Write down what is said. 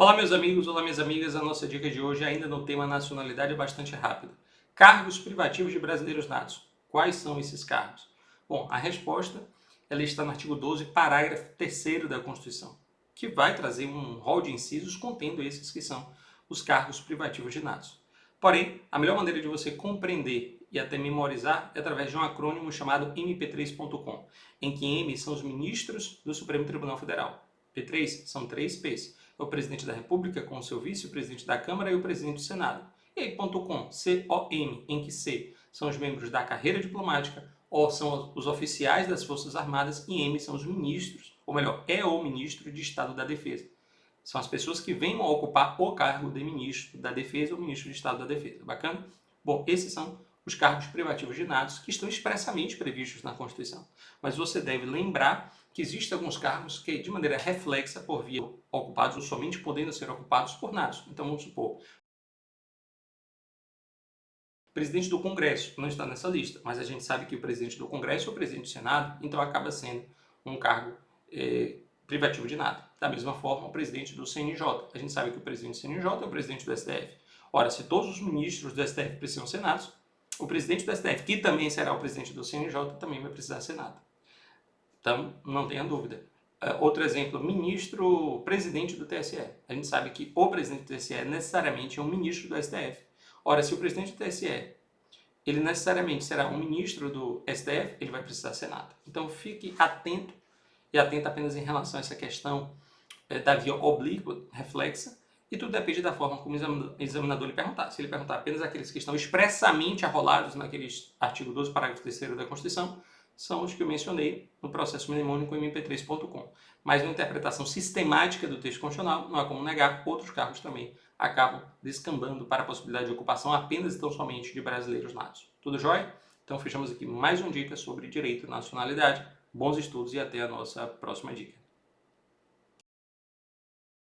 Olá meus amigos, olá minhas amigas, a nossa dica de hoje ainda no tema nacionalidade é bastante rápida. Cargos privativos de brasileiros natos. Quais são esses cargos? Bom, a resposta ela está no artigo 12, parágrafo 3º da Constituição, que vai trazer um rol de incisos contendo esses que são os cargos privativos de natos. Porém, a melhor maneira de você compreender e até memorizar é através de um acrônimo chamado MP3.com, em que M são os ministros do Supremo Tribunal Federal. P3 são 3 P's. É o presidente da República com o seu vice, o presidente da Câmara e o presidente do Senado. E aí, .com, C-O-M, em que C são os membros da carreira diplomática, O são os oficiais das Forças Armadas e M são os ministros, ou melhor, é o ministro de Estado da Defesa. São as pessoas que venham a ocupar o cargo de ministro da Defesa ou ministro de Estado da Defesa. Bacana? Bom, esses são os cargos privativos de natos que estão expressamente previstos na Constituição. Mas você deve lembrar que existem alguns cargos que, de maneira reflexa, por via ocupados ou somente podendo ser ocupados por natos. Então, vamos supor, o presidente do Congresso não está nessa lista, mas a gente sabe que o presidente do Congresso é o presidente do Senado, então acaba sendo um cargo privativo de nato. Da mesma forma, o presidente do CNJ. A gente sabe que o presidente do CNJ é o presidente do STF. Ora, se todos os ministros do STF precisam ser natos, o presidente do STF, que também será o presidente do CNJ, também vai precisar ser nato. Então, não tenha dúvida. Outro exemplo, presidente do TSE. A gente sabe que o presidente do TSE necessariamente é um ministro do STF. Ora, se o presidente do TSE, ele necessariamente será um ministro do STF, ele vai precisar ser nato. Então, fique atento e atento apenas em relação a essa questão da via oblíqua, reflexa, e tudo depende da forma como o examinador lhe perguntar. Se ele perguntar apenas aqueles que estão expressamente arrolados naqueles artigo 12, parágrafo 3º da Constituição, são os que eu mencionei no processo mnemônico mp3.com. Mas na interpretação sistemática do texto constitucional, não há como negar, outros cargos também acabam descambando para a possibilidade de ocupação apenas e tão somente de brasileiros natos. Tudo jóia? Então fechamos aqui mais uma dica sobre direito e nacionalidade. Bons estudos e até a nossa próxima dica.